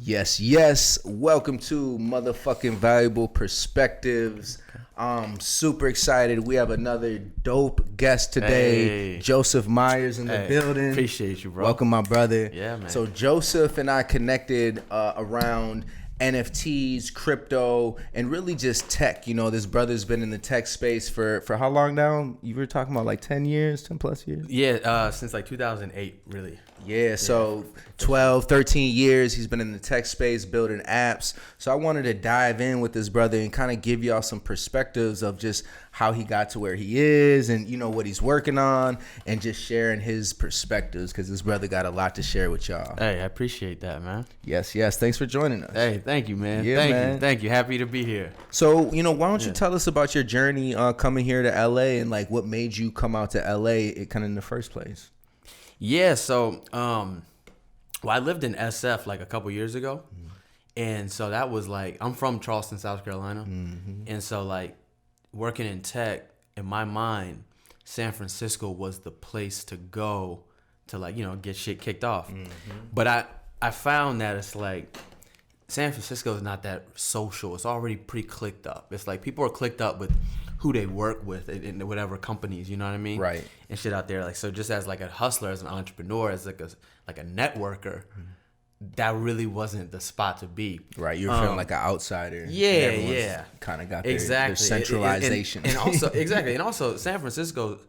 Yes. Welcome to Muthaphuckkin Valuable Perspectives. I'm super excited. We have another dope guest today. Hey. Josef Myers in the building. Appreciate you, bro. Welcome, my brother. Yeah, man. So Joseph and I connected around NFTs, crypto, and really just tech. You know, this brother's been in the tech space for how long now? You were talking about like 10 years, 10 plus years? Yeah, since like 2008, really. Yeah, so 12, 13 years he's been in the tech space building apps. So I wanted to dive in with this brother and kind of give y'all some perspectives of just how he got to where he is and, you know, what he's working on and just sharing his perspectives because this brother got a lot to share with y'all. Hey, I appreciate that, man. Yes. Thanks for joining us. Hey, thank you, man. Yeah, Thank you. Happy to be here. So, you know, why don't you tell us about your journey coming here to LA and like what made you come out to LA kind of in the first place? Yeah, so I lived in SF like a couple years ago. And so that was like, I'm from Charleston, South Carolina. And so like working in tech, in my mind, San Francisco was the place to go to like, you know, get shit kicked off. But I found that it's like, San Francisco is not that social. It's already pretty clicked up. It's like people are clicked up with who they work with in whatever companies, you know what I mean? Right. And shit out there. Like, so just as like a hustler, as an entrepreneur, as like a networker, that really wasn't the spot to be. Right. You're feeling like an outsider. Yeah. Kind of got Exactly. their centralization. And also, exactly. And also, San Francisco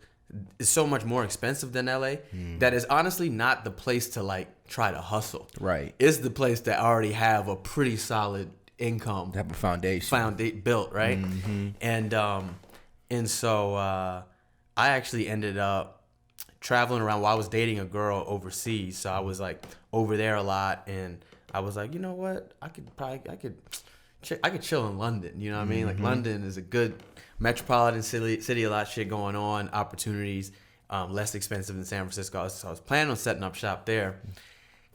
is so much more expensive than LA that is honestly not the place to like try to hustle. Right. It's the place that already have a pretty solid income. Have a foundation. Built, right? And so I actually ended up traveling around while I was dating a girl overseas. So I was like over there a lot, and I was like, you know what? I could chill in London. You know what I mean? Like London is a good metropolitan city, a lot of shit going on, opportunities, less expensive than San Francisco. So I was planning on setting up shop there.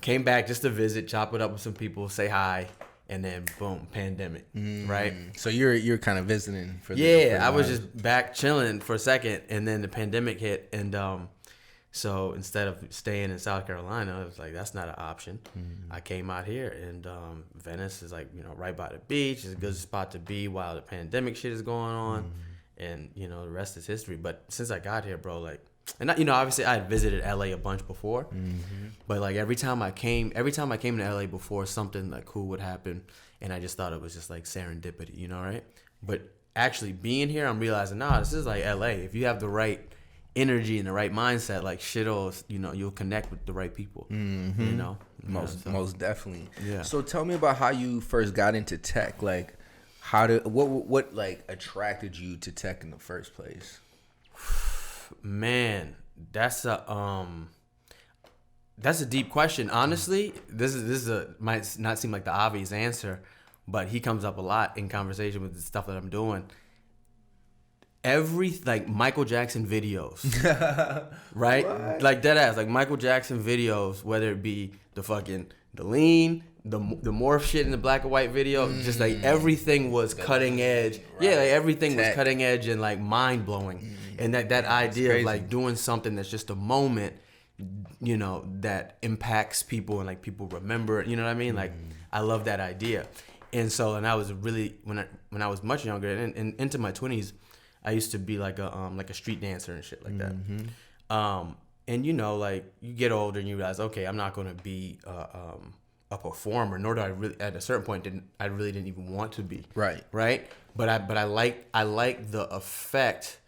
Came back just to visit, chop it up with some people, say hi, and then boom, pandemic, right? So you're kind of visiting for I was just back chilling for a second, and then the pandemic hit, and so instead of staying in South Carolina, I was like, that's not an option. I came out here, and Venice is like, you know, right by the beach. It's a good spot to be while the pandemic shit is going on, and you know, the rest is history. But since I got here, bro, like, and you know, obviously I had visited LA a bunch before, but like every time I came to LA before, something like cool would happen, and I just thought it was just like serendipity, you know, right? But actually being here, I'm realizing, nah, this is like LA. If you have the right energy and the right mindset, like shit'll, you know, you'll connect with the right people, you know. Most definitely. Yeah. So tell me about how you first got into tech. Like, what like attracted you to tech in the first place? Man, that's a deep question. Honestly, this might not seem like the obvious answer, but he comes up a lot in conversation with the stuff that I'm doing. Like Michael Jackson videos, right? What? Like dead ass, like Michael Jackson videos, whether it be the lean, the morph shit in the black and white video, just like everything was cutting edge. Right. Yeah, like everything was cutting edge and like mind blowing. And that idea of like doing something that's just a moment, you know, that impacts people and like people remember it. You know what I mean? Like I love that idea. And so, and I was really when I was much younger and into my 20s, I used to be like a street dancer and shit like that. And you know, like you get older and you realize, okay, I'm not going to be a performer, nor do I really at a certain point I really didn't even want to be. Right. But I like the effect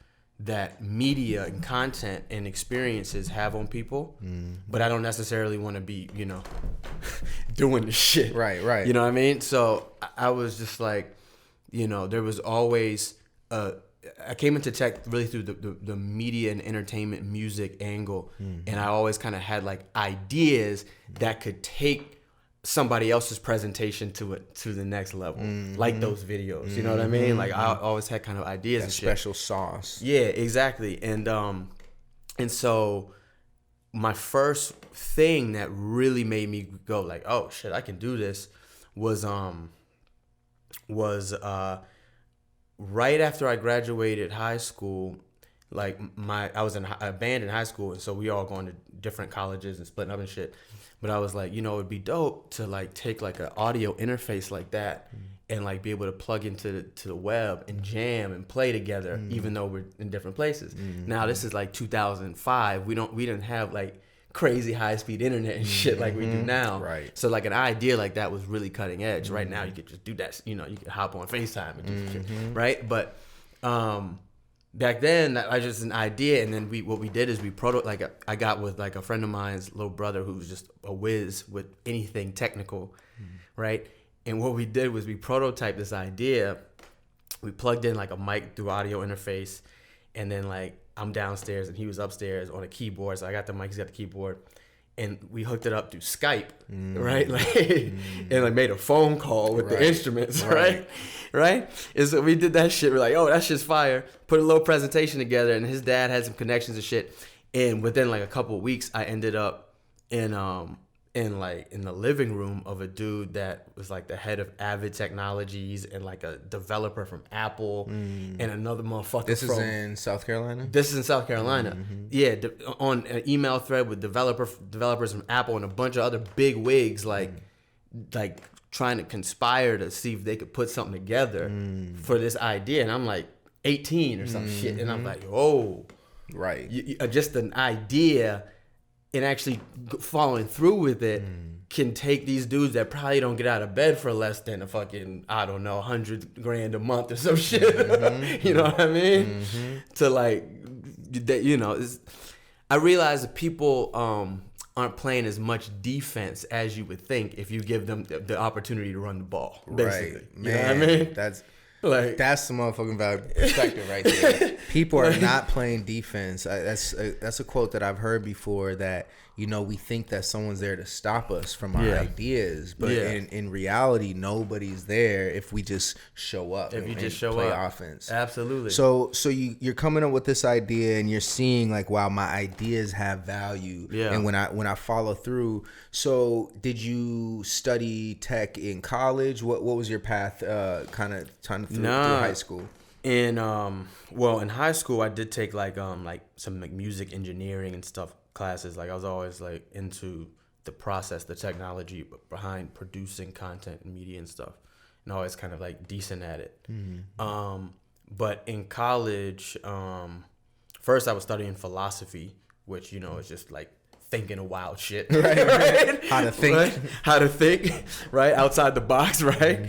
that media and content and experiences have on people, but I don't necessarily want to be, you know, doing the shit. Right. You know what I mean? So I was just like, you know, there was always I came into tech really through the media and entertainment music angle, and I always kind of had like ideas that could take somebody else's presentation to the next level, like those videos. You know what I mean? Like I always had kind of ideas and shit. Special sauce. Yeah, exactly. And so my first thing that really made me go like, oh shit, I can do this was right after I graduated high school. like I was in a band in high school, and so we all going to different colleges and splitting up and shit. But I was like, it'd be dope to like take like an audio interface like that and like be able to plug into the web and jam and play together, even though we're in different places. Now this is like 2005. We didn't have like crazy high speed internet and shit like we do now. Right. So like an idea like that was really cutting edge. Right now you could just do that. You could hop on FaceTime and do some shit. Right. But back then that was just an idea, and then what we did is we I got with like a friend of mine's little brother who was just a whiz with anything technical, right? And what we did was we prototyped this idea. We plugged in like a mic through audio interface, and then like I'm downstairs and he was upstairs on a keyboard. So I got the mic, he's got the keyboard, and we hooked it up through Skype, right? Like, and like made a phone call with the instruments, right? And so we did that shit. We're like, oh, that shit's fire. Put a little presentation together, and his dad had some connections and shit. And within like a couple of weeks, I ended up in the living room of a dude that was like the head of Avid Technologies and like a developer from Apple and another motherfucker. This is in South Carolina? This is in South Carolina. Yeah, on an email thread with developers from Apple and a bunch of other big wigs like trying to conspire to see if they could put something together for this idea. And I'm like 18 or some shit. And I'm like, oh. Right. Just an idea and actually following through with it can take these dudes that probably don't get out of bed for less than a fucking, I don't know, $100,000 a month or some shit. You know what I mean? To like, I realize that people aren't playing as much defense as you would think if you give them the opportunity to run the ball. Basically. Right. Man, you know what I mean? That's the motherfucking valuable perspective right there. People are not playing defense. That's a quote that I've heard before, that we think that someone's there to stop us from our ideas, but in reality, nobody's there if we just show up. If you just show play up, offense. Absolutely. So you're coming up with this idea, and you're seeing like, wow, my ideas have value. Yeah. And when I follow through. So did you study tech in college? What was your path? Kind of through high school. In high school I did take like some like music engineering and stuff classes. Like I was always like into the process, the technology behind producing content and media and stuff, and always kind of like decent at it. But in college, first I was studying philosophy, which is just like thinking of wild shit, right? How to think, right? Outside the box, right?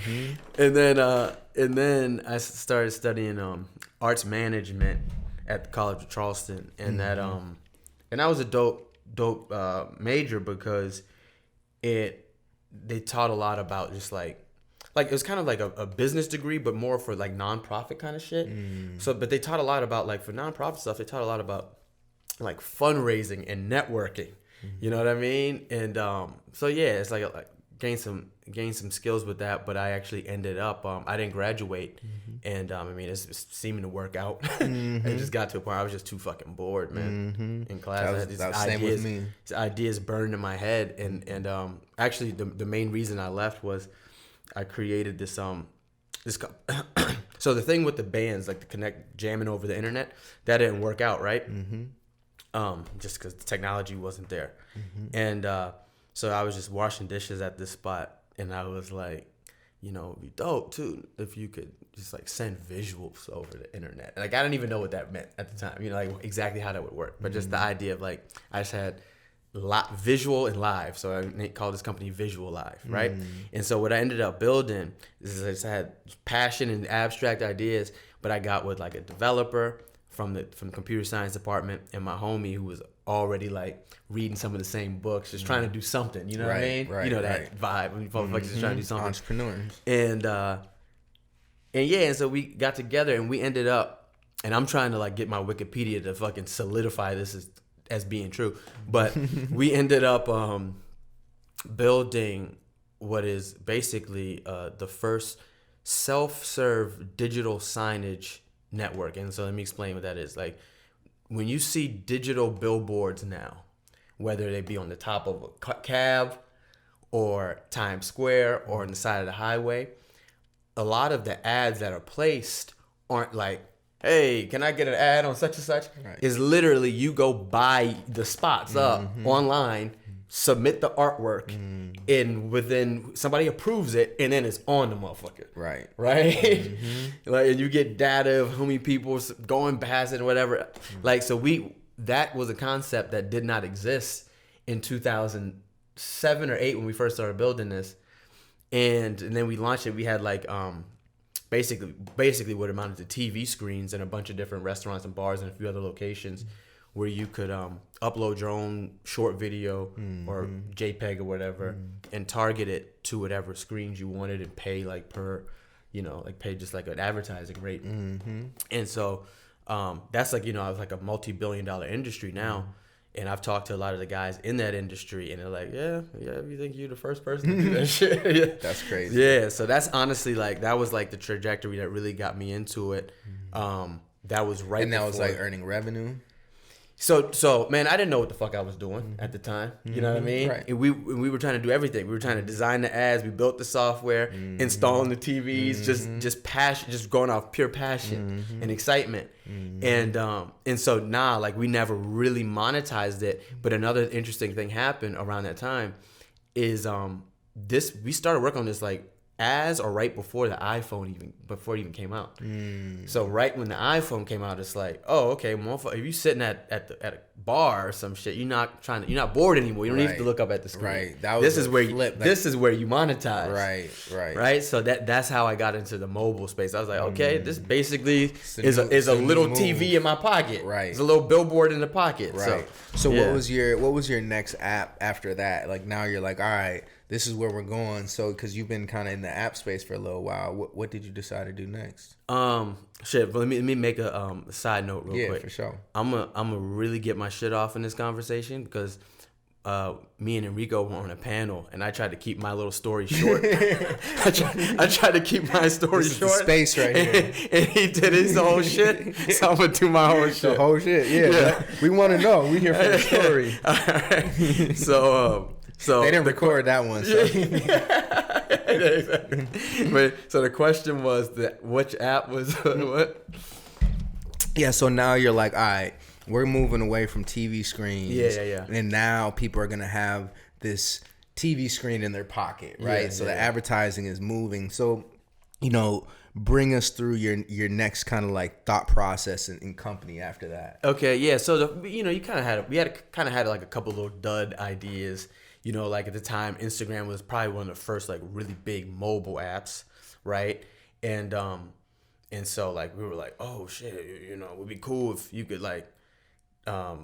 And then I started studying arts management at the College of Charleston, and that was a dope major because they taught a lot about just like it was kind of like a business degree, but more for like nonprofit kind of shit. So, but they taught a lot about like for nonprofit stuff. They taught a lot about like fundraising and networking. You know what I mean? And so yeah, it's like gain some skills with that. But I actually ended up I didn't graduate, and it's seeming to work out. It just got to a point I was just too fucking bored, man. In class, I had these ideas, these ideas burned in my head, and actually the main reason I left was I created this so the thing with the bands, like the connect jamming over the internet, that didn't work out, right? Just because the technology wasn't there. And so I was just washing dishes at this spot, and I was like, it'd be dope too if you could just like send visuals over the internet. Like I didn't even know what that meant at the time, like exactly how that would work. But just the idea of like I just had visual and live, so I called this company Visual Live, right? And so what I ended up building is I just had passion and abstract ideas, but I got with like a developer from the computer science department and my homie who was already like reading some of the same books, just trying to do something, you know what I mean? That vibe when you just trying to do something. Entrepreneurs. And so we got together and we ended up, and I'm trying to like get my Wikipedia to fucking solidify this as being true, but we ended up building what is basically the first self-serve digital signage network. And so let me explain what that is. Like when you see digital billboards now, whether they be on the top of a cab or Times Square or on the side of the highway, a lot of the ads that are placed aren't like hey, can I get an ad on such and such? Right. Is literally you go buy the spots up online, submit the artwork, and within somebody approves it, and then it's on the motherfucker. Right. Like, and you get data of how many people going past it or whatever. Like, so that was a concept that did not exist in 2007 or 8 when we first started building this, and then we launched it. We had like basically what amounted to TV screens in a bunch of different restaurants and bars and a few other locations where you could upload your own short video or JPEG or whatever and target it to whatever screens you wanted and pay like per, like pay just like an advertising rate. And so that's like, I was like a multi-billion-dollar industry now. And I've talked to a lot of the guys in that industry, and they're like, yeah, you think you're the first person to do that shit? Yeah. That's crazy. Yeah, so that's honestly like, that was like the trajectory that really got me into it. That was right. And that was like earning revenue. So man, I didn't know what the fuck I was doing at the time. You know what I mean? Right. And we were trying to do everything. We were trying to design the ads. We built the software, installing the TVs, just passion, just going off pure passion and excitement. And so now, like, we never really monetized it. But another interesting thing happened around that time is we started working on this like as or right before the iPhone even came out. So right when the iPhone came out, it's like, oh, okay, motherfucker, if you sitting at a bar or some shit, you're not bored anymore. You don't need to look up at the screen. Right. This is where you monetize. Right. So that's how I got into the mobile space. I was like, okay, this basically is a little TV in my pocket. Right. It's a little billboard in the pocket. Right. So what was your next app after that? Like, now you're like, all right, this is where we're going. So, because you've been kind of in the app space for a little while, what did you decide to do next? But let me make a side note real quick. Yeah, for sure. I'm gonna really get my shit off in this conversation because me and Enrico were on a panel, and I tried to keep my little story short. I tried to keep my story short. This is the space right here. And he did his whole shit, so I'm gonna do my whole shit. The whole shit, yeah. We want to know. We here for the story. All right. So they didn't record that one. So. Exactly. But so the question was which app was what? Yeah. So now you're like, all right, we're moving away from TV screens. Yeah. And now people are gonna have this TV screen in their pocket, right? Yeah, so the advertising is moving. So, bring us through your next kind of like thought process and company after that. Okay. Yeah. So we kind of had like a couple little dud ideas. Like at the time, Instagram was probably one of the first like really big mobile apps, right? And so like we were like, oh shit, it would be cool if you could like, I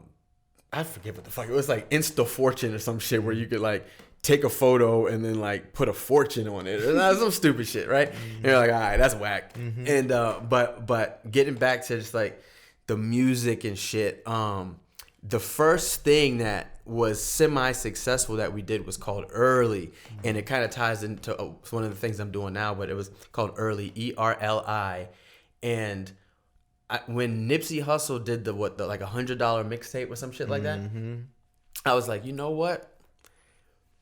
forget what the fuck it was, like Insta Fortune or some shit where you could like take a photo and then like put a fortune on it or some stupid shit, right? And you're like, all right, that's whack. And but getting back to just like the music and shit, the first thing that was semi-successful that we did was called Early, and it kind of ties into one of the things I'm doing now, but it was called Early, ERLI. And when Nipsey Hussle did the like $100 mixtape or some shit like that, I was like, you know what?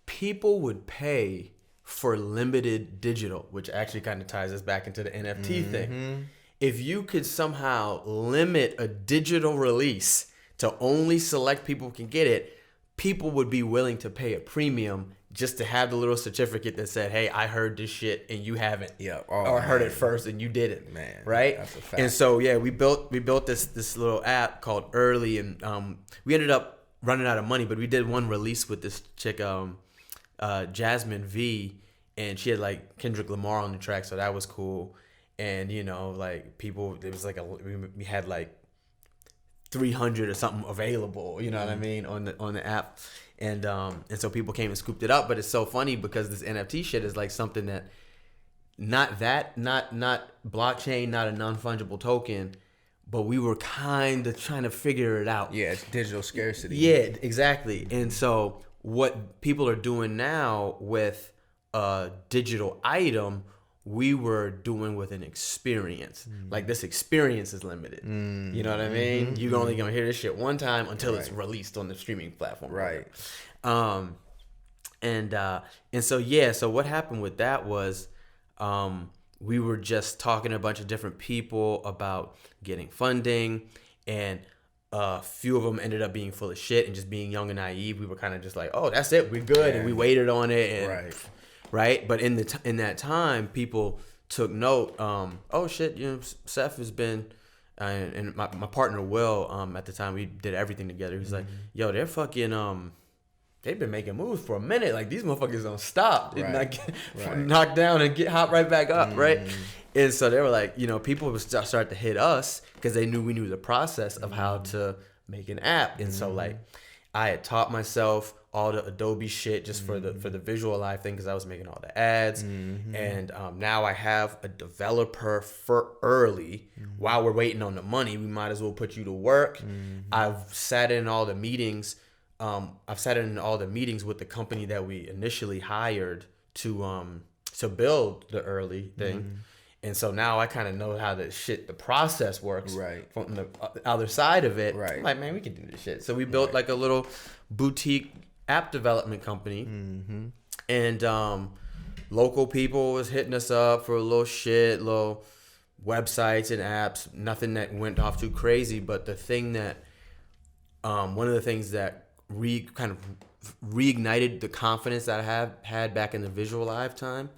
People would pay for limited digital, which actually kind of ties us back into the NFT thing. If you could somehow limit a digital release to only select people who can get it, people would be willing to pay a premium just to have the little certificate that said, hey, I heard this shit and you haven't. Yeah. Or heard it first and you didn't. Man. Right? That's a fact. And so we built this little app called Early, and we ended up running out of money, but we did one release with this chick, Jasmine V, and she had like Kendrick Lamar on the track, so that was cool. And like people, it was like we had like 300 or something available, what I mean, on the app, and so people came and scooped it up. But it's so funny because this NFT shit is like something that not blockchain, not a non-fungible token, but we were kind of trying to figure it out. Yeah, it's digital scarcity. Yeah, exactly. And so what people are doing now with a digital item, we were doing with an experience. Like, this experience is limited. You know what I mean? You're only gonna hear this shit one time until it's released on the streaming platform. Right. And so what happened with that was we were just talking to a bunch of different people about getting funding, and a few of them ended up being full of shit and just being young and naive. We were kind of just like, oh, that's it, we're good, and we waited on it, and, right. But in that time, people took note. Oh shit, Seth has been, and my partner Will, at the time we did everything together. He's like, yo, they're fucking they've been making moves for a minute. Like, these motherfuckers don't stop. They not get knocked down and hop right back up, right? And so they were like, people would start to hit us because we knew the process of how to make an app. And so, like, I had taught myself all the Adobe shit just for the visual live thing because I was making all the ads. And now I have a developer for early. While we're waiting on the money, we might as well put you to work. I've sat in all the meetings. With the company that we initially hired to build the early thing. And so now I kind of know how the process works from the other side of it. I'm like, man, we can do this shit. So we built like a little boutique app development company. And local people was hitting us up for little websites and apps. Nothing that went off too crazy. But the thing that, one of the things that kind of reignited the confidence that I had back in the visual live time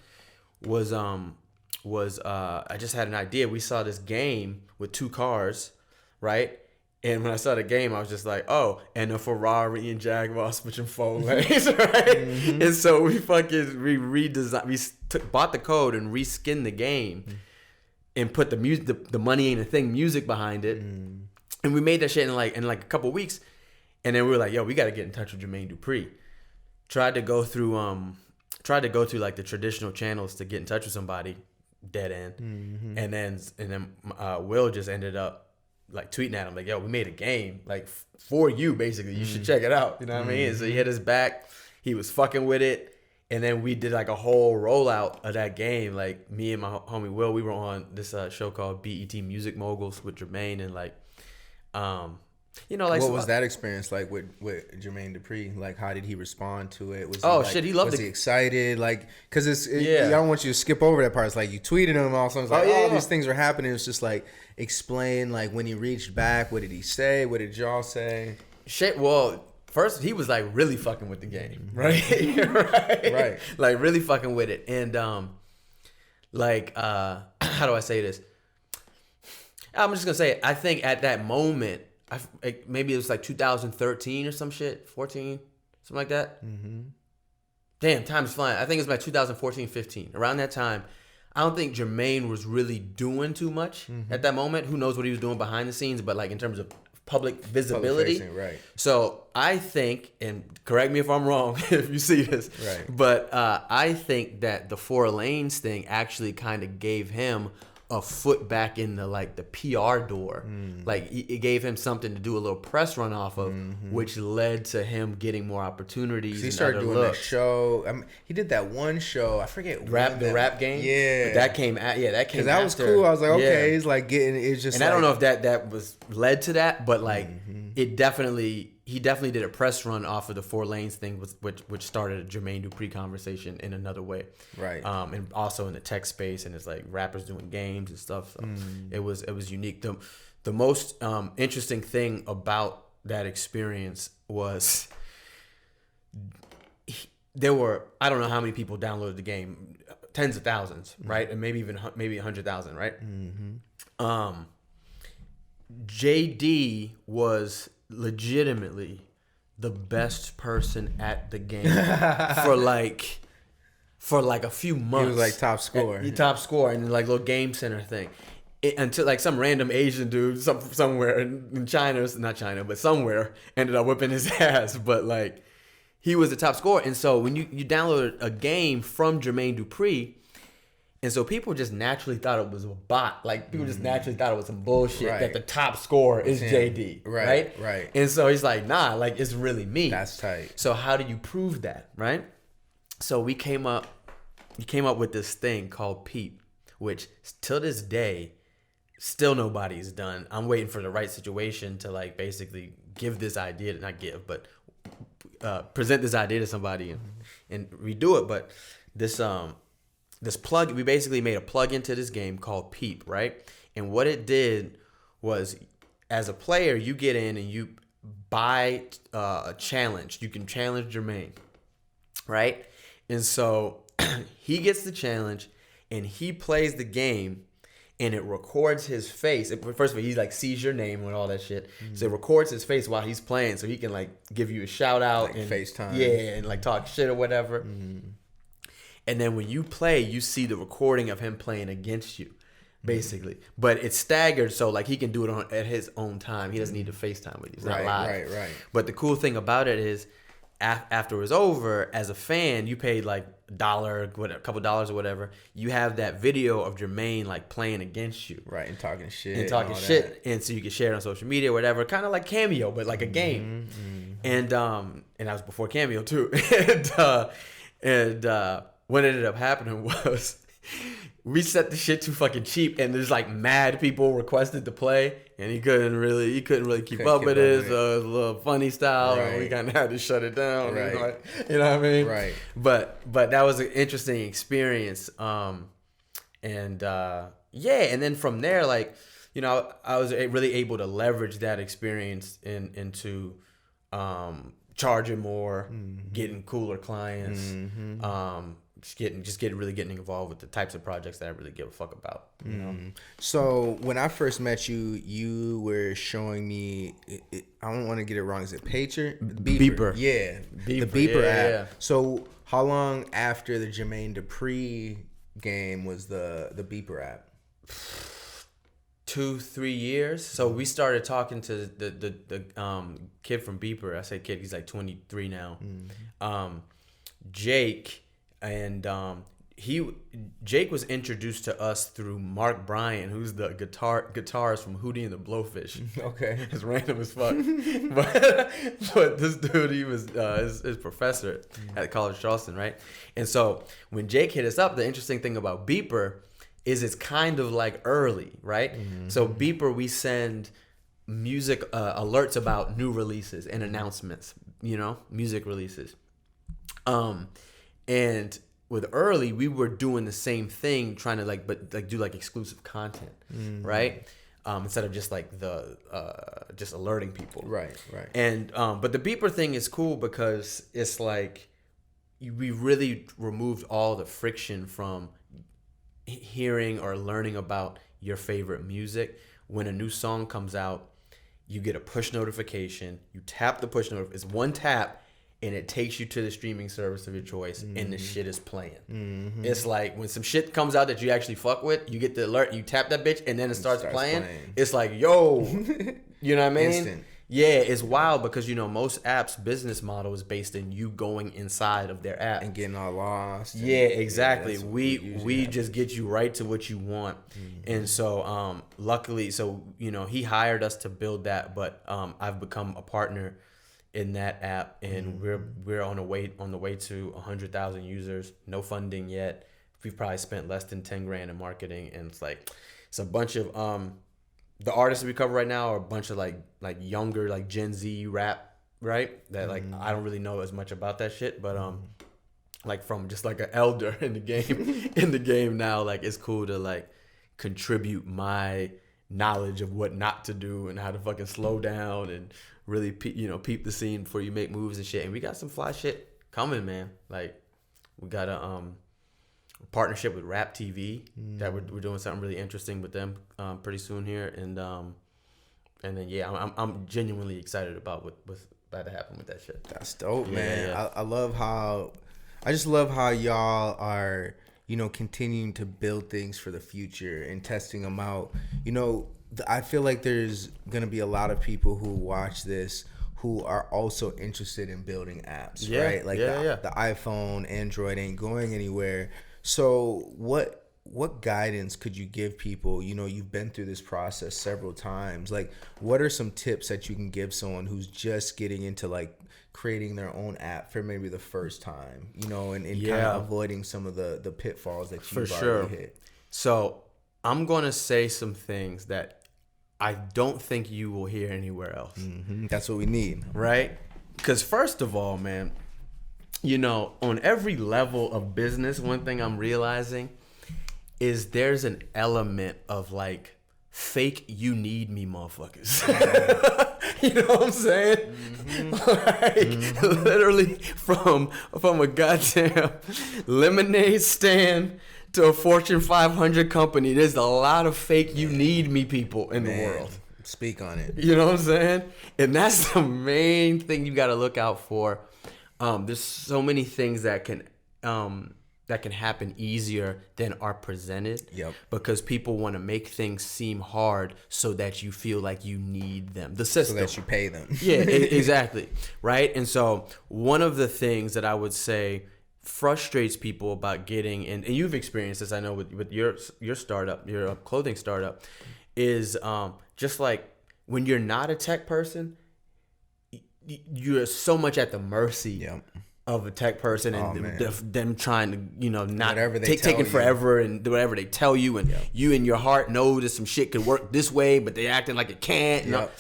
was I just had an idea. We saw this game with 2 cars, right? And when I saw the game, I was just like, oh, and a Ferrari and Jaguar switching 4 lanes, right? And so we bought the code and reskinned the game and put the music, the money ain't a thing music behind it. And we made that shit in like a couple weeks. And then we were like, yo, we got to get in touch with Jermaine Dupri. Tried to go through like the traditional channels to get in touch with somebody. Dead end. And then Will just ended up like tweeting at him like, yo, we made a game like for you, basically. You should check it out. You know what I mean? And so he hit us back. He was fucking with it. And then we did like a whole rollout of that game. Like, me and my homie Will, we were on this show called BET Music Moguls with Jermaine, and like like, what was that experience like with Jermaine Dupri? Like, how did he respond to it? Was he loved it. Was he excited? Like, because I don't want you to skip over that part. It's like you tweeted him also. It's like, these things are happening. It's just like, explain, like, when he reached back, what did he say? What did y'all say? Shit, well, first he was like really fucking with the game, right? right. Like, really fucking with it. And how do I say this? I'm just gonna say it. I think at that moment, maybe it was like 2013 or some shit, 14, something like that. Damn, time's flying. I think it was about 2014, 15. Around that time, I don't think Jermaine was really doing too much at that moment. Who knows what he was doing behind the scenes, but like in terms of public visibility. Right. So I think, and correct me if I'm wrong if you see this, but I think that the 4 lanes thing actually kind of gave him a foot back in the PR door. Like, it gave him something to do a little press run off of, which led to him getting more opportunities. He started doing that show. He did that one show. I forget. The rap game. Yeah, but that came at that came. That was cool. I was like, okay, he's like getting. It's just. And I don't know if that was led to that, but like it definitely. He definitely did a press run off of the 4 lanes thing, which started a Jermaine Dupri conversation in another way, right? And also in the tech space, and it's like rappers doing games and stuff. So it was unique. The most interesting thing about that experience was there were, I don't know how many people downloaded the game, tens of thousands, right? And maybe 100,000, right? JD was legitimately the best person at the game for like a few months. He was like top scorer. Top scorer in like little game center thing. Until like some random Asian dude somewhere in China, not China, but somewhere, ended up whipping his ass. But like, he was the top scorer. And so when you downloaded a game from Jermaine Dupri, and so people just naturally thought it was a bot. Like, people just naturally thought it was some bullshit that the top scorer is JD. Right. And so he's like, nah, like, it's really me. That's tight. So how do you prove that, right? So we came up with this thing called Peep, which till this day, still nobody's done. I'm waiting for the right situation to like basically give this idea, not give, but present this idea to somebody and redo it. But we basically made a plug into this game called Peep, right? And what it did was, as a player, you get in and you buy a challenge. You can challenge Jermaine, right? And so he gets the challenge and he plays the game and it records his face. First of all, he like sees your name and all that shit. So it records his face while he's playing so he can like give you a shout out like and FaceTime. Yeah, and like talk shit or whatever. And then when you play, you see the recording of him playing against you, basically. But it's staggered, so like he can do it at his own time. He doesn't need to FaceTime with you. It's not live. Right. But the cool thing about it is, after it was over, as a fan, you paid like $1, a couple dollars or whatever. You have that video of Jermaine like playing against you, right, and talking shit, and so you can share it on social media or whatever, kind of like Cameo, but like a game. And that was before Cameo too. and what ended up happening was we set the shit too fucking cheap, and there's like mad people requested to play, and he couldn't really keep up with it. So it was a little funny style, and we kind of had to shut it down. Right. You know what I mean? Right. But that was an interesting experience. And then from there, like, you know, I was really able to leverage that experience into charging more, getting cooler clients, really getting involved with the types of projects that I really give a fuck about. You know? So when I first met you, you were showing me. I don't want to get it wrong. Is it Pager? Beeper. Yeah, the Beeper app. Yeah. So how long after the Jermaine Dupri game was the Beeper app? 2-3 years. So we started talking to the kid from Beeper. I say kid, he's like 23 now. Jake. And Jake was introduced to us through Mark Bryan, who's the guitarist from Hootie and the Blowfish. Okay, it's random as fuck. but this dude, he was his professor at College Charleston, right? And so when Jake hit us up, the interesting thing about Beeper is it's kind of like early, right? So Beeper, we send music alerts about new releases and announcements, you know, music releases. And with early, we were doing the same thing, trying to do exclusive content, right? Instead of just like just alerting people, right. And but the Beeper thing is cool because it's like we really removed all the friction from hearing or learning about your favorite music. When a new song comes out, you get a push notification. You tap the push notification. It's one tap. And it takes you to the streaming service of your choice, and the shit is playing. It's like when some shit comes out that you actually fuck with, you get the alert, you tap that bitch, and then it starts playing. It's like, yo, you know what I mean? Instant. Yeah, it's wild because, you know, most apps' business model is based in you going inside of their app and getting all lost. Yeah, exactly. We just get you right to what you want. And so luckily, so, you know, he hired us to build that, but I've become a partner in that app, and we're on the way to 100,000 users. No funding yet. We've probably spent less than 10 grand in marketing, and it's a bunch of the artists that we cover right now are a bunch of like younger, like Gen Z rap, right? That like I don't really know as much about that shit, but like from just like an elder in the game now, like it's cool to like contribute my knowledge of what not to do and how to fucking slow down and really peep the scene before you make moves and shit. And we got some fly shit coming, man. Like we got a partnership with Rap TV that we're doing something really interesting with them pretty soon here, and then yeah, I'm genuinely excited about what's about to happen with that shit. That's dope, man. Yeah. I just love how y'all are, you know, continuing to build things for the future and testing them out. You know, I feel like there's gonna be a lot of people who watch this who are also interested in building apps, right? Like the iPhone, Android ain't going anywhere. So what guidance could you give people? You know, you've been through this process several times. Like, what are some tips that you can give someone who's just getting into like creating their own app for maybe the first time, you know, and kind of avoiding some of the pitfalls that you've already hit? So I'm going to say some things that I don't think you will hear anywhere else. That's what we need. Right? Because first of all, man, you know, on every level of business, one thing I'm realizing is there's an element of like fake you need me motherfuckers. You know what I'm saying? Like, literally from a goddamn lemonade stand to a Fortune 500 company, there's a lot of fake you need me people in the world. Speak on it. You know what I'm saying? And that's the main thing you got to look out for. There's so many things that can happen easier than are presented. Yep. Because people want to make things seem hard so that you feel like you need them. The system. So that you pay them. Yeah, exactly. Right? And so one of the things that I would say frustrates people about getting, and you've experienced this, I know, with your startup, your clothing startup, is just like when you're not a tech person, you're so much at the mercy of a tech person and them trying to, you know, not taking forever and whatever they tell you, and you in your heart know that some shit could work this way, but they acting like it can't.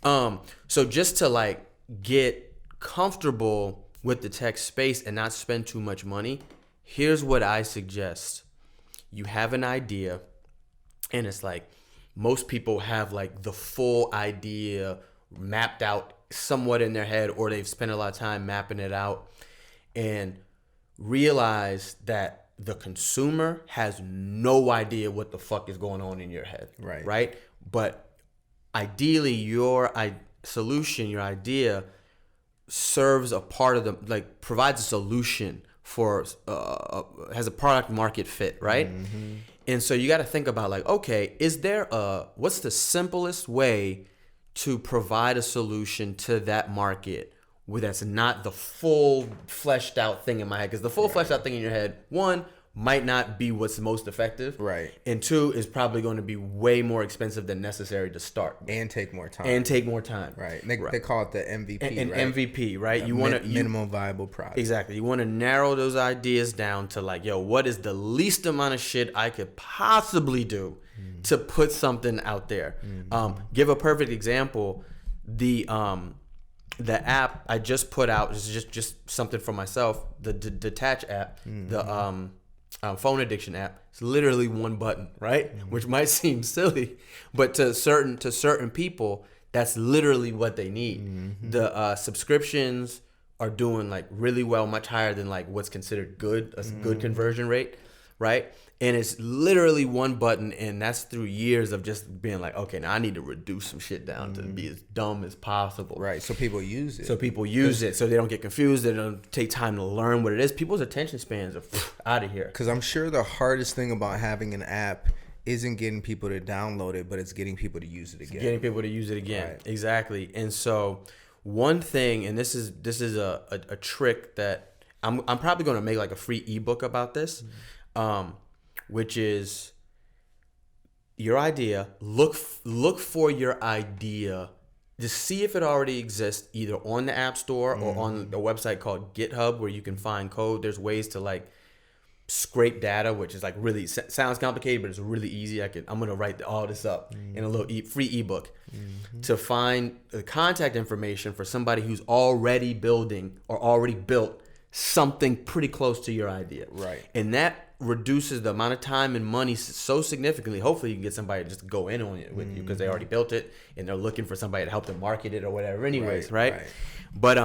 So just to like get comfortable with the tech space and not spend too much money, here's what I suggest. You have an idea, and it's like most people have like the full idea mapped out somewhat in their head, or they've spent a lot of time mapping it out, and realize that the consumer has no idea what the fuck is going on in your head. Right? But ideally, your solution, your idea serves a part of the, like, provides a solution for, has a product market fit, right? Mm-hmm. And so you got to think about like, okay, what's the simplest way to provide a solution to that market that's not the full fleshed out thing in my head? Because the full fleshed out thing in your head, one, might not be what's most effective. Right. And two, is probably going to be way more expensive than necessary to start. And take more time. Right. They call it the MVP, MVP, right? You want minimum viable product. Exactly. You want to narrow those ideas down to like, yo, what is the least amount of shit I could possibly do to put something out there? Give a perfect example. The app I just put out is just something for myself. The Detach app, the phone addiction app. It's literally one button, right? Which might seem silly, but to certain people, that's literally what they need. The subscriptions are doing like really well, much higher than like what's considered a good conversion rate, right? And it's literally one button, and that's through years of just being like, okay, now I need to reduce some shit down to be as dumb as possible. Right, so people use it. So they don't get confused. They don't take time to learn what it is. People's attention spans are out of here. Because I'm sure the hardest thing about having an app isn't getting people to download it, but it's getting people to use it again. Right. Exactly. And so one thing, and this is a trick that I'm probably going to make like a free ebook about this. Which is your idea. Look for your idea to see if it already exists either on the App Store or on a website called GitHub, where you can find code. There's ways to like scrape data, which is like really sounds complicated, but it's really easy. I'm gonna write all this up in a little free ebook to find the contact information for somebody who's already building or already built something pretty close to your idea. Right. And that reduces the amount of time and money so significantly. Hopefully you can get somebody to just go in on it with you because they already built it and they're looking for somebody to help them market it or whatever anyways, right? But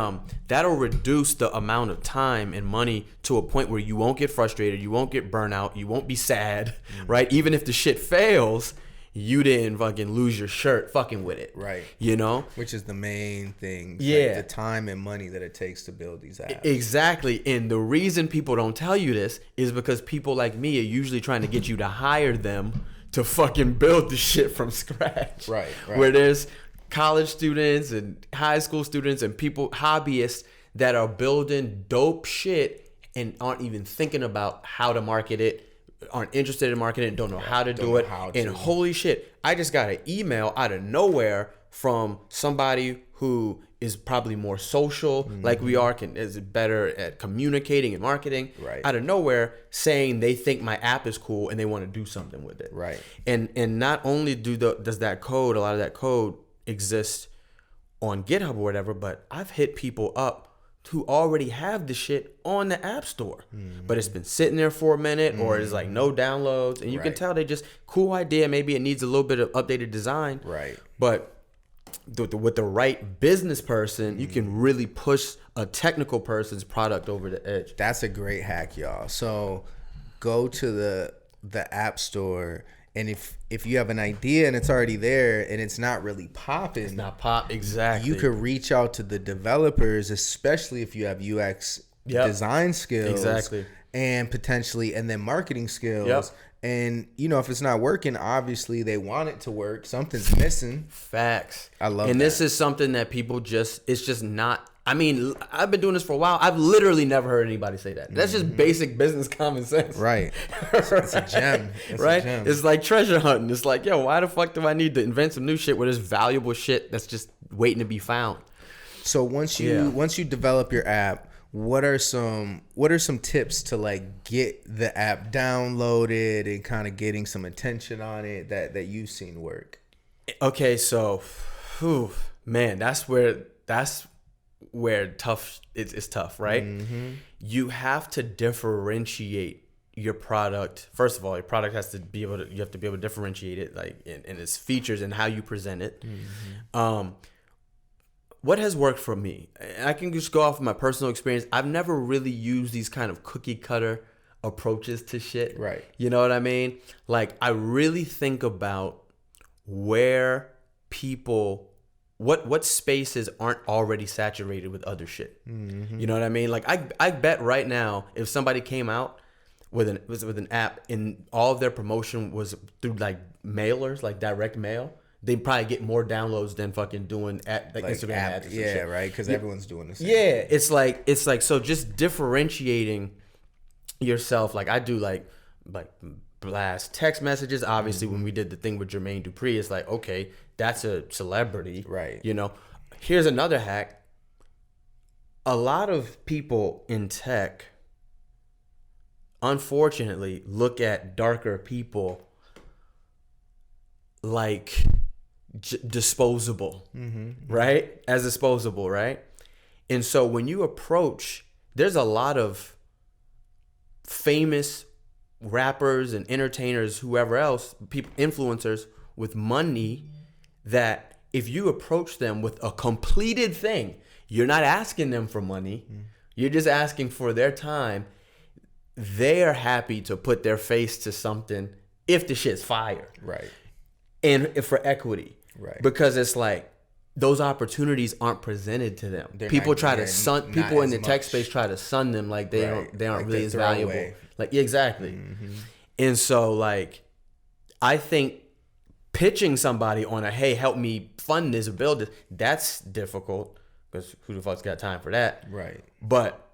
that'll reduce the amount of time and money to a point where you won't get frustrated, you won't get burnout, you won't be sad, right? Even if the shit fails, you didn't fucking lose your shirt fucking with it. Right. You know? Which is the main thing. Yeah. Like the time and money that it takes to build these apps. Exactly. And the reason people don't tell you this is because people like me are usually trying to get you to hire them to fucking build the shit from scratch. Right. Where there's college students and high school students and people, hobbyists, that are building dope shit and aren't even thinking about how to market it, aren't interested in marketing, don't know how to do it. And holy shit, I just got an email out of nowhere from somebody who is probably more social, like we are, is better at communicating and marketing, out of nowhere, saying they think my app is cool and they want to do something with it. Right. And not only does that code, a lot of that code exist on GitHub or whatever, but I've hit people up who already have the shit on the App Store, but it's been sitting there for a minute, or it's like no downloads, and you can tell they just cool idea. Maybe it needs a little bit of updated design, right? But with the right business person, you can really push a technical person's product over the edge. That's a great hack, y'all. So go to the App Store. And if you have an idea and it's already there and it's not really popping, it's not pop exactly. You could reach out to the developers, especially if you have UX design skills, exactly, and potentially and then marketing skills. And if it's not working, obviously they want it to work. Something's missing. Facts. I love. And this is something that people it's just not. I mean, I've been doing this for a while. I've literally never heard anybody say that. That's just basic business common sense. Right. It's a gem. Right? It's like treasure hunting. It's like, yo, why the fuck do I need to invent some new shit where there's valuable shit that's just waiting to be found? So once you develop your app, what are some tips to like get the app downloaded and kind of getting some attention on it that you've seen work? Okay, so man, that's where it's tough, right? You have to differentiate your product. First of all, your product has to be able to, you have to be able to differentiate it, like in its features and how you present it. What has worked for me, and I can just go off of my personal experience. I've never really used these kind of cookie cutter approaches to shit. Right. You know what I mean? Like, I really think about where people, what spaces aren't already saturated with other shit. You know what I mean? Like, I bet right now, if somebody came out with an app and all of their promotion was through like mailers, like direct mail, they'd probably get more downloads than fucking doing like Instagram ads. Or yeah, shit. right. Because everyone's doing this. Yeah, it's like so just differentiating yourself. Like, I do like blast text messages. Obviously, when we did the thing with Jermaine Dupri, it's like, okay, that's a celebrity, right? Here's another hack. A lot of people in tech, unfortunately, look at darker people like disposable, right? As disposable, right? And so when you approach, there's a lot of famous rappers and entertainers, whoever else, people, influencers with money, that if you approach them with a completed thing, you're not asking them for money, you're just asking for their time, they are happy to put their face to something if the shit's fire. Right. And for equity. Right. Because it's like those opportunities aren't presented to them. People try to sun people in the tech space try to sun them like they aren't like really as valuable. Away. Like, exactly. And so like, I think pitching somebody on a, hey, help me fund this or build this, that's difficult because who the fuck's got time for that? Right. But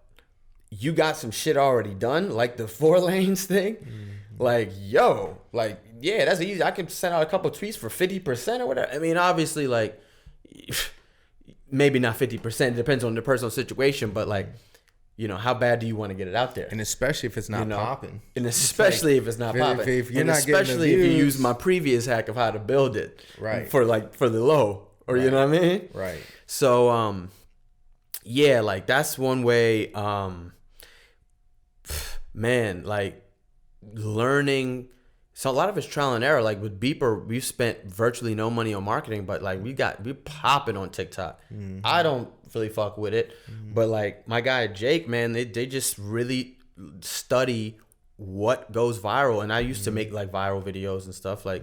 you got some shit already done, like the 4 lanes thing. Like, yo, like, yeah, that's easy. I can send out a couple tweets for 50% or whatever. I mean, obviously, like, maybe not 50%. It depends on the personal situation, but like, how bad do you want to get it out there? And especially if it's not popping. And especially if it's not popping. If you're and not especially getting the if you views, use my previous hack of how to build it. Right. For the low. Or you know what I mean? Right. So yeah, like that's one way, man, like learning. So a lot of it's trial and error. Like with Beeper, we've spent virtually no money on marketing, but like we're popping on TikTok. I don't really fuck with it, but like my guy Jake, man, they just really study what goes viral. And I used to make like viral videos and stuff. Like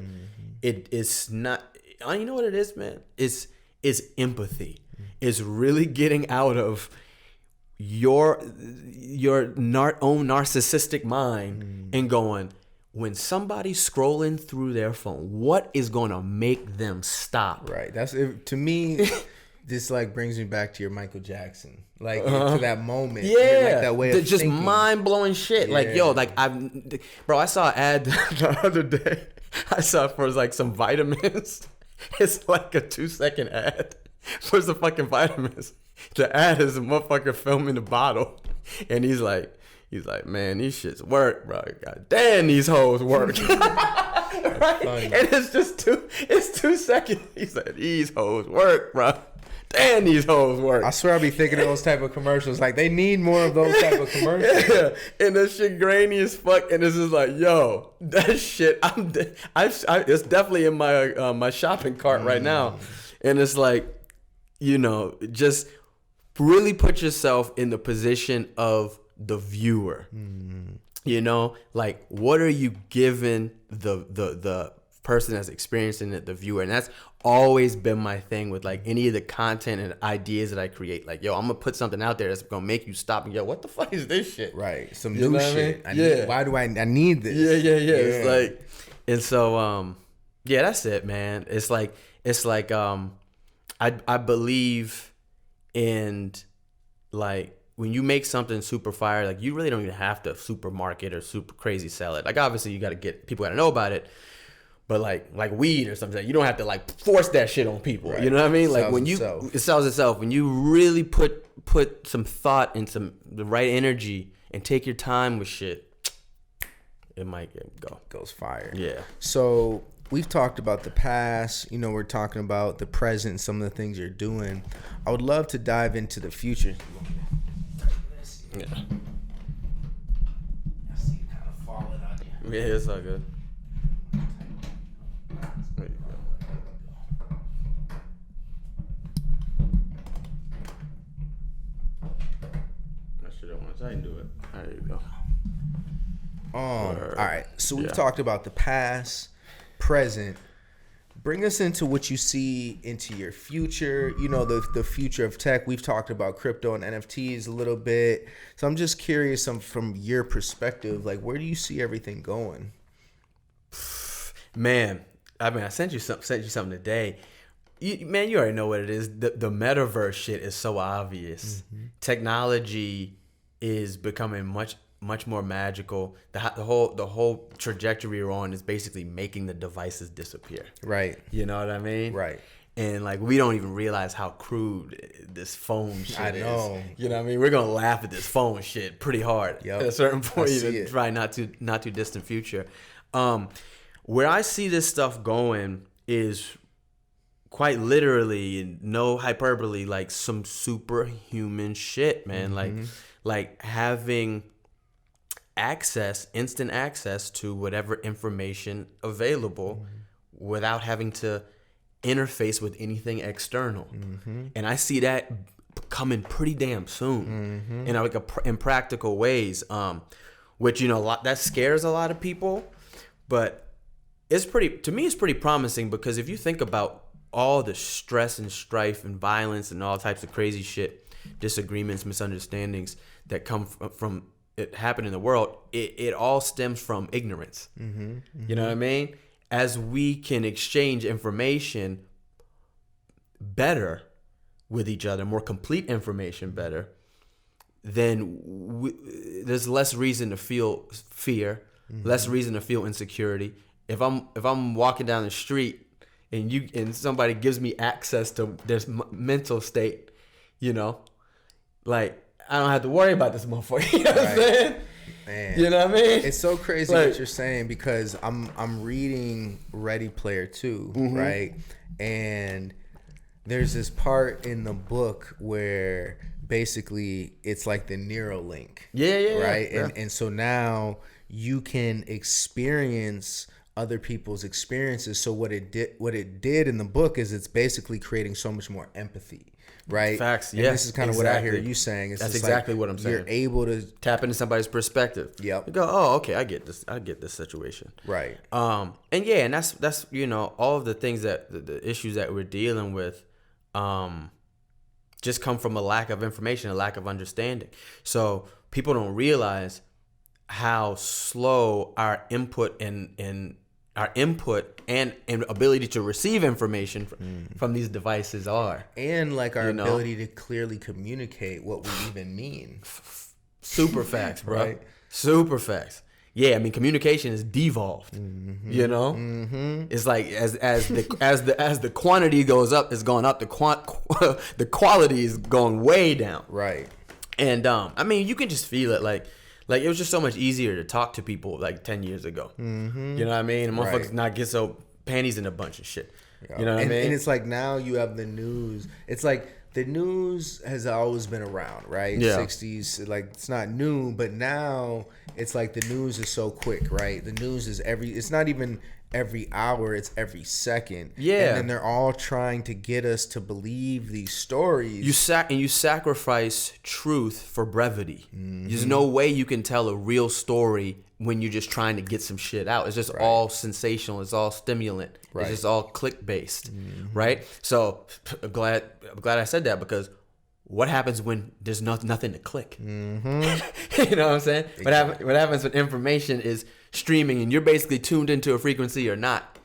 it's not, you know what it is, man? It's empathy. It's really getting out of your own narcissistic mind and going, when somebody's scrolling through their phone, what is going to make them stop? Right. That's it. To me, this like brings me back to your Michael Jackson, like to that moment. Yeah, like that way of just thinking. Mind blowing shit. Yeah. Like, yo, like I saw an ad the other day. I saw for like some vitamins. It's like a 2-second ad for some fucking vitamins. The ad is a motherfucker filming the bottle, and he's like, man, these shits work, bro. God damn, these hoes work. Right? And it's 2 seconds. He said, these hoes work, bro. stand these hoes work. I swear I be thinking of those type of commercials. Like, they need more of those type of commercials. Yeah. And that shit grainy as fuck. And it's just like, yo, that shit, it's definitely in my my shopping cart right now. And it's like, you know, just really put yourself in the position of the viewer. You know, like, what are you giving the person that's experiencing it, the viewer? And that's always been my thing with like any of the content and ideas that I create. Like, yo, I'm gonna put something out there that's gonna make you stop and go, what the fuck is this shit? Right, some You new know what shit. I mean? Why do I need this? Yeah. It's like, and so yeah, that's it, man. It's like I believe in, like, when you make something super fire, like, you really don't even have to supermarket or super crazy sell it. Like, obviously you gotta get people gotta know about it. But like weed or something, you don't have to like force that shit on people. Right. You know what I mean? Like, when it sells itself. When you really put some thought and the right energy and take your time with shit, it might goes fire. Yeah. So we've talked about the past. You know, we're talking about the present, some of the things you're doing. I would love to dive into the future. Yeah. I see it kind of falling on you. Yeah, it's all good. There you go. I should have wanted to do it. There you go. All right. So we've talked about the past, present. Bring us into what you see into your future. You know, the future of tech. We've talked about crypto and NFTs a little bit. So I'm just curious, from your perspective, like, where do you see everything going? Man, I mean, I sent you something today. You already know what it is. The metaverse shit is so obvious. Mm-hmm. Technology is becoming much more magical. The whole trajectory we're on is basically making the devices disappear. Right. You know what I mean? Right. And like, we don't even realize how crude this phone shit is. I know. You know what I mean? We're gonna laugh at this phone shit pretty hard. Yep. At a certain point, probably not too distant future. Where I see this stuff going is quite literally, no hyperbole, like some superhuman shit, man. Mm-hmm. Like having instant access to whatever information available without having to interface with anything external. Mm-hmm. And I see that coming pretty damn soon, in practical ways, which, you know, that scares a lot of people, but it's pretty promising, because if you think about all the stress and strife and violence and all types of crazy shit, disagreements, misunderstandings that come from it happen in the world, it all stems from ignorance. Mm-hmm, mm-hmm. You know what I mean? As we can exchange information better with each other, more complete information better, then there's less reason to feel fear, less reason to feel insecurity. If I'm walking down the street and somebody gives me access to this mental state, you know, like, I don't have to worry about this motherfucker. You know what I'm saying? Man, you know what I mean? It's so crazy what you're saying, because I'm reading Ready Player 2, right? And there's this part in the book where basically it's like the Neuralink. Yeah. Right? Yeah. And so now you can experience other people's experiences. So what it did in the book is it's basically creating so much more empathy. Right. Facts. And this is kind of what I hear you saying. That's exactly what I'm saying. You're able to tap into somebody's perspective. Yep. You go, oh, okay, I get this. I get this situation. Right. And that's you know, all of the things that the issues that we're dealing with, just come from a lack of information, a lack of understanding. So people don't realize how slow our input and ability to receive information from these devices are. And like our ability to clearly communicate what we even mean. Super facts, bro. Right. Super facts. Yeah, I mean, communication is devolved. You know, it's like as the quantity goes up, it's going up. The quality is going way down. Right. And I mean, you can just feel it. Like it was just so much easier to talk to people like 10 years ago. You know what I mean? And motherfuckers not get so panties in a bunch of shit. You know what I mean? And it's like now you have the news. It's like the news has always been around, right? Yeah. 60s, like it's not new, but now it's like the news is so quick, right? The news is it's not even every hour, it's every second. Yeah. And then they're all trying to get us to believe these stories. You sacrifice truth for brevity. There's no way you can tell a real story when you're just trying to get some shit out. It's just all sensational. It's all stimulant. It's just all click based, right? So I'm glad I said that, because what happens when there's nothing to click? You know what I'm saying? Exactly. What happens when information is streaming and you're basically tuned into a frequency or not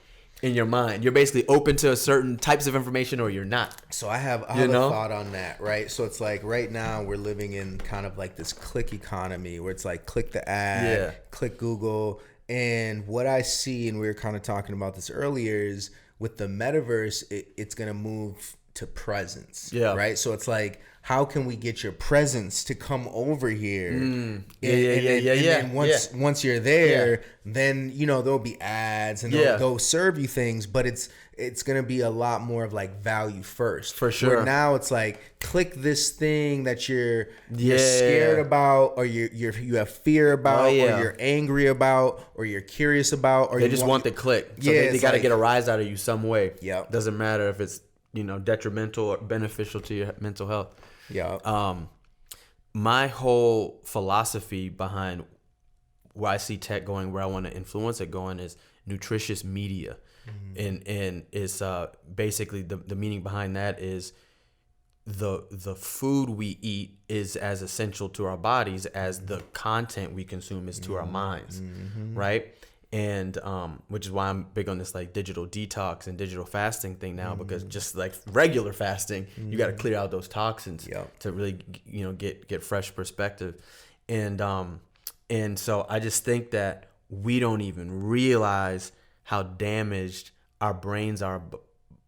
in your mind? You're basically open to certain types of information or you're not. So I have a thought on that, right? So it's like right now we're living in kind of like this click economy where it's like click the ad, click Google. And what I see, and we were kind of talking about this earlier, is with the metaverse, it's going to move to presence, right? So it's like, how can we get your presence to come over here? And then once you're there, then there'll be ads and they'll serve you things, but it's gonna be a lot more of like value first. For sure. Where now it's like, click this thing that you're scared about, or you have fear about, or you're angry about, or you're curious about, or they just want the click. So they got to get a rise out of you some way. Doesn't matter if it's detrimental or beneficial to your mental health. My whole philosophy behind where I see tech going, where I want to influence it going, is nutritious media. And it's basically the meaning behind that is the food we eat is as essential to our bodies as the content we consume is to our minds, right? And which is why I'm big on this like digital detox and digital fasting thing now, because just like regular fasting, you got to clear out those toxins to really get fresh perspective. And so I just think that we don't even realize how damaged our brains are.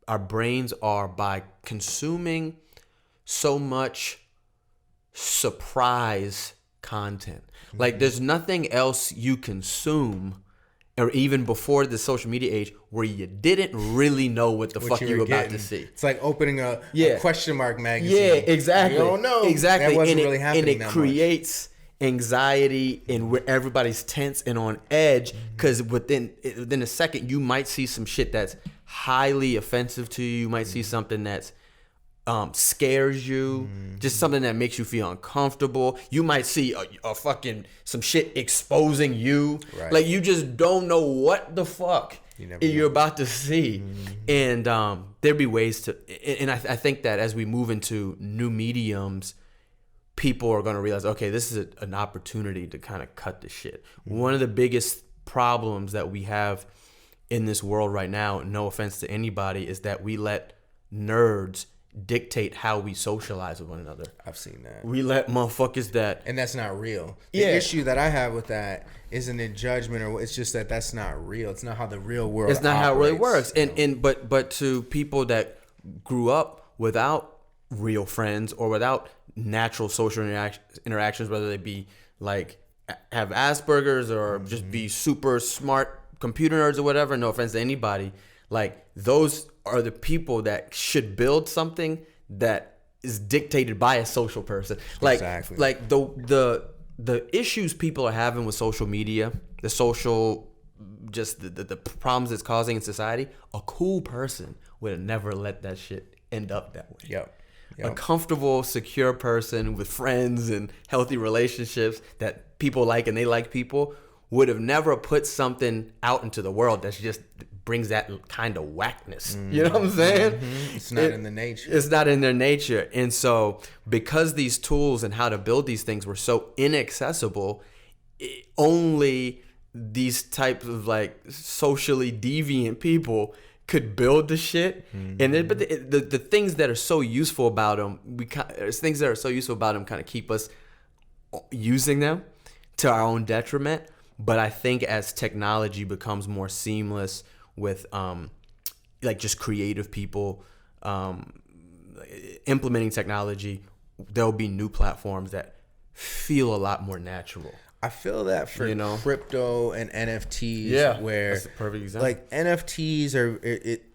Our brains are by consuming so much surprise content. Like there's nothing else you consume, or even before the social media age, where you didn't really know what the fuck you were about to see. It's like opening a question mark magazine. Yeah, exactly. You don't know. Exactly. That wasn't and really happening and it creates anxiety, and where everybody's tense and on edge, because within a second you might see some shit that's highly offensive to you. You might see something that's scares you, just something that makes you feel uncomfortable. You might see a fucking some shit exposing you. Like you just don't know what the fuck you're about to see. And there'd be ways to, and I think that as we move into new mediums, people are going to realize, okay, this is an opportunity to kind of cut the shit. One of the biggest problems that we have in this world right now, no offense to anybody, is that we let nerds dictate how we socialize with one another. I've seen that. We let motherfuckers that... And that's not real. The issue that I have with that isn't a judgment, or it's just that that's not real. It's not how the real world It's not operates, how it really works. But to people that grew up without real friends or without natural social interactions, whether they be like have Asperger's or just be super smart computer nerds or whatever, no offense to anybody, like those are the people that should build something that is dictated by a social person. Like the issues people are having with social media, the social, just the problems it's causing in society, a cool person would have never let that shit end up that way. A comfortable, secure person with friends and healthy relationships that people like and they like people would have never put something out into the world that's just brings that kind of whackness. You know what I'm saying? It's not in the nature. It's not in their nature. And so because these tools and how to build these things were so inaccessible, only these types of like socially deviant people could build the shit. And then, but the things that are so useful about them, kind of keep us using them to our own detriment. But I think as technology becomes more seamless with like just creative people implementing technology, there'll be new platforms that feel a lot more natural. I feel that for crypto and NFTs, where that's a perfect example. Like NFTs are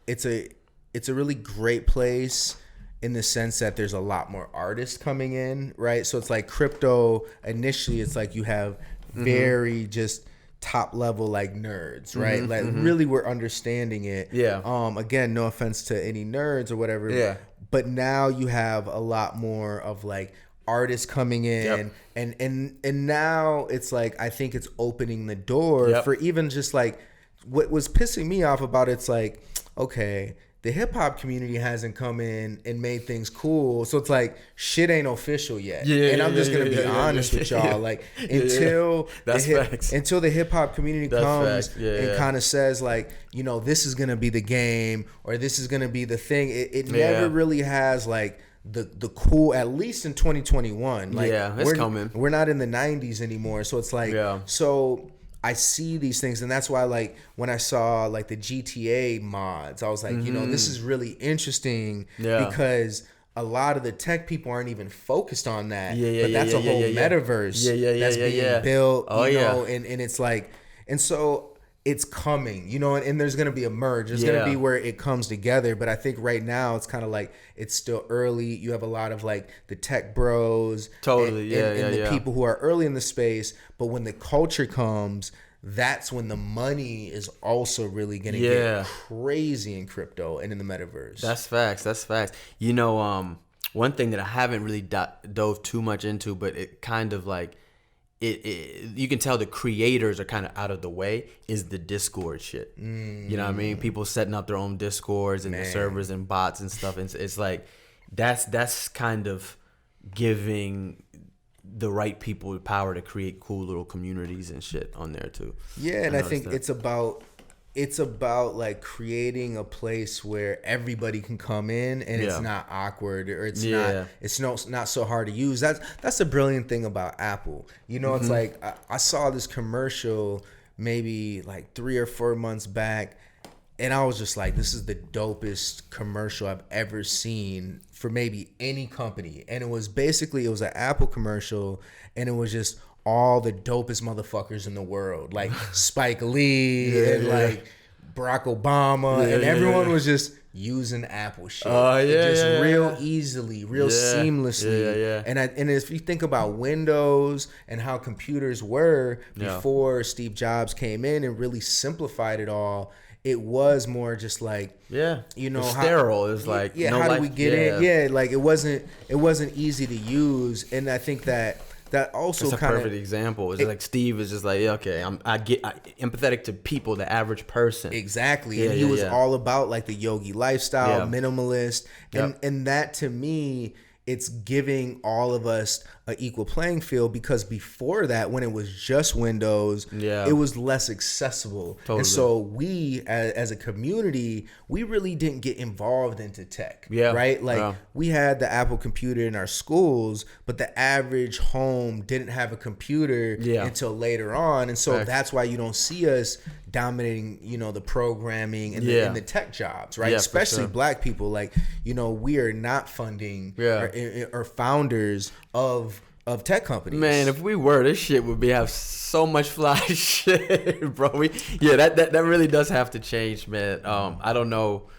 it's a really great place. in the sense that there's a lot more artists coming in, right? So it's like crypto initially, it's like you have very just top level like nerds, right? Like really we're understanding it. Yeah. Again, no offense to any nerds or whatever. Yeah. But now you have a lot more of like artists coming in, and now it's like I think it's opening the door for even just like what was pissing me off about it's like, okay, the hip hop community hasn't come in and made things cool, so it's like shit ain't official yet. And I'm just gonna be honest with y'all, like until until the hip hop community comes and kind of says like, you know, this is gonna be the game or this is gonna be the thing. It never really has like the cool, at least in 2021. Like it's coming. We're not in the 90s anymore, so it's like so. I see these things, and that's why, like, when I saw like the GTA mods, I was like, you know, this is really interesting because a lot of the tech people aren't even focused on that. But that's a whole metaverse that's being built, you know, and it's like, and so it's coming, you know, and there's going to be a merge. There's going to be where it comes together. But I think right now it's kind of like it's still early. You have a lot of like the tech bros. And the people who are early in the space. But when the culture comes, that's when the money is also really going to get crazy in crypto and in the metaverse. That's facts. You know, one thing that I haven't really dove too much into, but it kind of like, you can tell the creators are kind of out of the way is the Discord shit. You know what I mean? People setting up their own Discords and the servers and bots and stuff. And it's like that's kind of giving the right people the power to create cool little communities and shit on there too. Yeah, and I think it's about like creating a place where everybody can come in and it's not awkward or it's not so hard to use. That's the brilliant thing about Apple. You know, it's like I saw this commercial maybe like 3 or 4 months back, and I was just like, this is the dopest commercial I've ever seen for maybe any company. And it was an Apple commercial, and it was just all the dopest motherfuckers in the world, like Spike Lee and like Barack Obama, and everyone was just using Apple shit. Real easily, real seamlessly. And if you think about Windows and how computers were before Steve Jobs came in and really simplified it all, it was more just like, you know, sterile. It was like, no, how do we get in? Like it wasn't easy to use, and I think that also it's a perfect example. It's like Steve is just like, I get empathetic to people, the average person. Exactly. And he was all about like the yogi lifestyle, minimalist. And that to me, it's giving all of us an equal playing field, because before that, when it was just Windows, it was less accessible. And so we, as a community, we really didn't get involved into tech, right? Like we had the Apple computer in our schools, but the average home didn't have a computer until later on. And so that's why you don't see us dominating, you know, the programming and the tech jobs, right? Especially black people. Like, you know, we are not funding or founders of tech companies. Man, if we were, this shit would have so much fly shit, bro. That really does have to change, man. I don't know.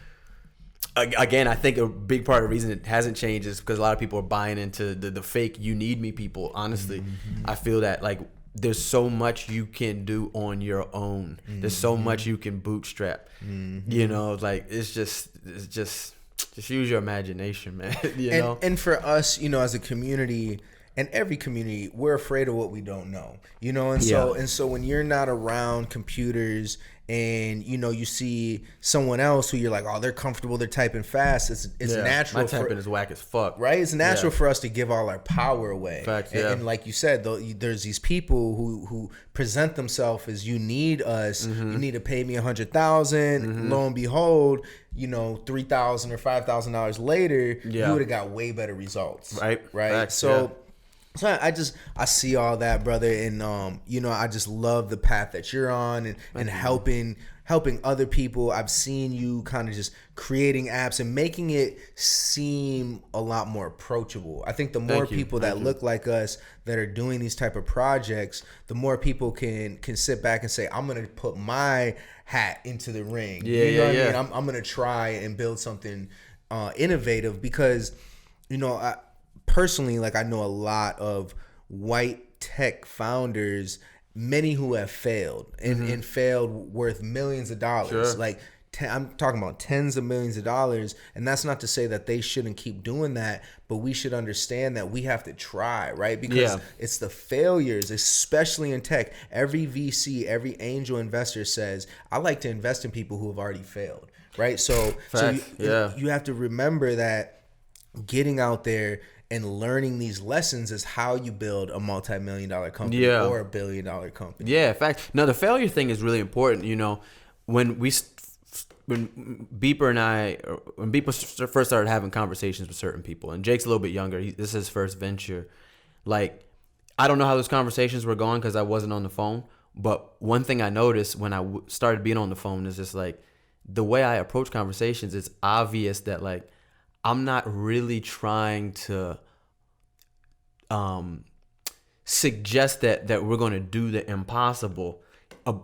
Again, I think a big part of the reason it hasn't changed is because a lot of people are buying into the fake "you need me" people. Honestly, I feel that like there's so much you can do on your own. There's so much you can bootstrap. You know, like it's just use your imagination, man. You know? And for us, you know, as a community, and every community, we're afraid of what we don't know, you know? And so when you're not around computers and, you know, you see someone else who you're like, oh, they're comfortable, they're typing fast, it's natural. My typing is whack as fuck. Right? It's natural for us to give all our power away. Facts, and like you said, though, there's these people who present themselves as, you need us, you need to pay me $100,000. Lo and behold, you know, $3,000 or $5,000 later, you would have got way better results. Right? Facts, So I see all that, brother, and you know, I just love the path that you're on and helping other people. I've seen you kind of just creating apps and making it seem a lot more approachable. I think the more people that look like us that are doing these type of projects, the more people can sit back and say, I'm gonna put my hat into the ring. You know what I mean? I'm gonna try and build something innovative because, I personally, like, I know a lot of white tech founders, many who have failed and failed worth millions of dollars. Sure. Like, I'm talking about tens of millions of dollars. And that's not to say that they shouldn't keep doing that, but we should understand that we have to try, right? Because it's the failures, especially in tech. Every VC, every angel investor says, I like to invest in people who have already failed, right? So you have to remember that getting out there and learning these lessons is how you build a multi-million-dollar company or a billion-dollar company. Yeah, in fact. No, the failure thing is really important. When Beeper and I, when Beeper first started having conversations with certain people, and Jake's a little bit younger, this is his first venture. Like, I don't know how those conversations were going because I wasn't on the phone. But one thing I noticed when I started being on the phone is just like the way I approach conversations. It's obvious that like I'm not really trying to suggest that we're going to do the impossible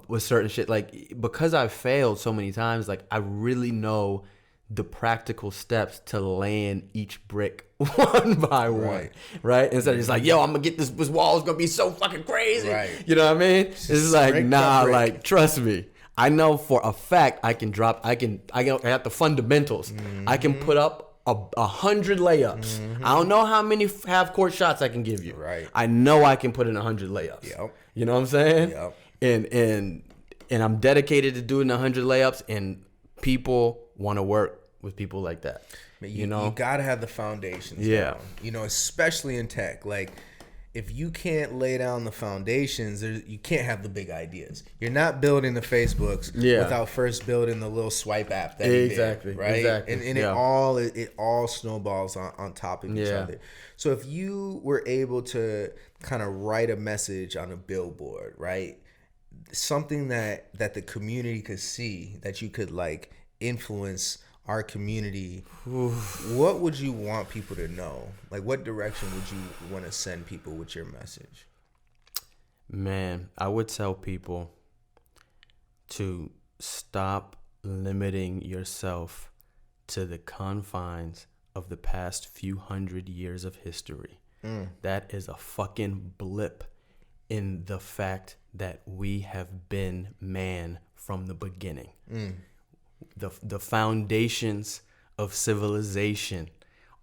with certain shit. Like, because I've failed so many times, like I really know the practical steps to land each brick one by one, right? Instead of just like, yo, I'm gonna get this wall is gonna be so fucking crazy, right? You know what I mean? It's like, nah, like trust me. I know for a fact I got the fundamentals. I can put up 100 layups. I don't know how many half court shots I can give you. Right. I know I can put in 100 layups. Yep. You know what I'm saying? Yep. And I'm dedicated to doing 100 layups, and people want to work with people like that. You gotta have the foundations down. Especially in tech. Like, if you can't lay down the foundations, you can't have the big ideas. You're not building the Facebooks without first building the little swipe app that you did, right? Exactly. And it all snowballs on top of each other. So if you were able to kind of write a message on a billboard, right? Something that the community could see, that you could like influence our community, what would you want people to know? Like, what direction would you want to send people with your message? Man, I would tell people to stop limiting yourself to the confines of the past few hundred years of history. That is a fucking blip in the fact that we have been man from the beginning. The foundations of civilization,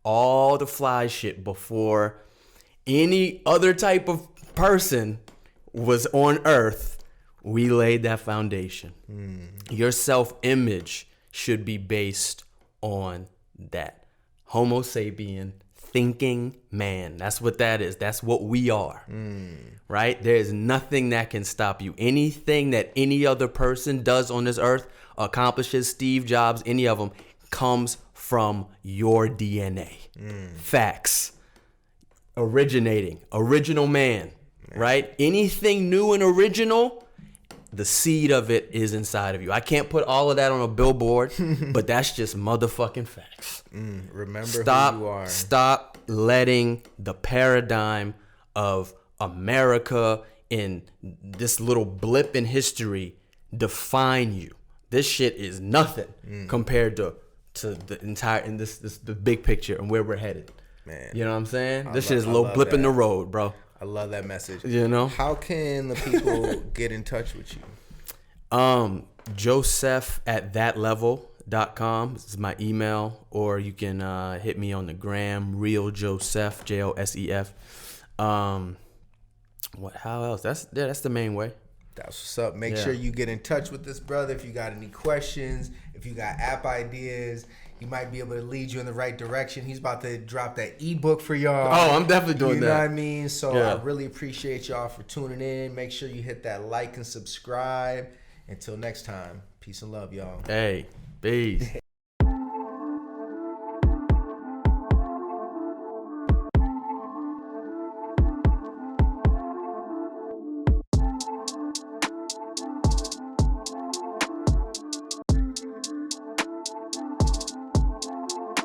all the fly shit before any other type of person was on earth, we laid that foundation. Your self-image should be based on that. Homo sapien, thinking man. That's what that is. That's what we are. Right? There is nothing that can stop you. Anything that any other person does on this earth, accomplishes, Steve Jobs, any of them, comes from your DNA. Facts. Original man. Right? Anything new and original, the seed of it is inside of you. I can't put all of that on a billboard, but that's just motherfucking facts. Remember who you are. Stop letting the paradigm of America and this little blip in history define you. This shit is nothing compared to the entire and the big picture and where we're headed. Man, you know what I'm saying? This shit is a little blip in the road, bro. I love that message. How can the people get in touch with you? Josef at thatlevel.com is my email, or you can hit me on the gram, Real Josef, Josef. How else? That's the main way. That's what's up. Make sure you get in touch with this brother if you got any questions, if you got app ideas. He might be able to lead you in the right direction. He's about to drop that ebook for y'all. Oh, I'm definitely doing that. You know what I mean? So I really appreciate y'all for tuning in. Make sure you hit that like and subscribe. Until next time, peace and love, y'all. Hey, peace.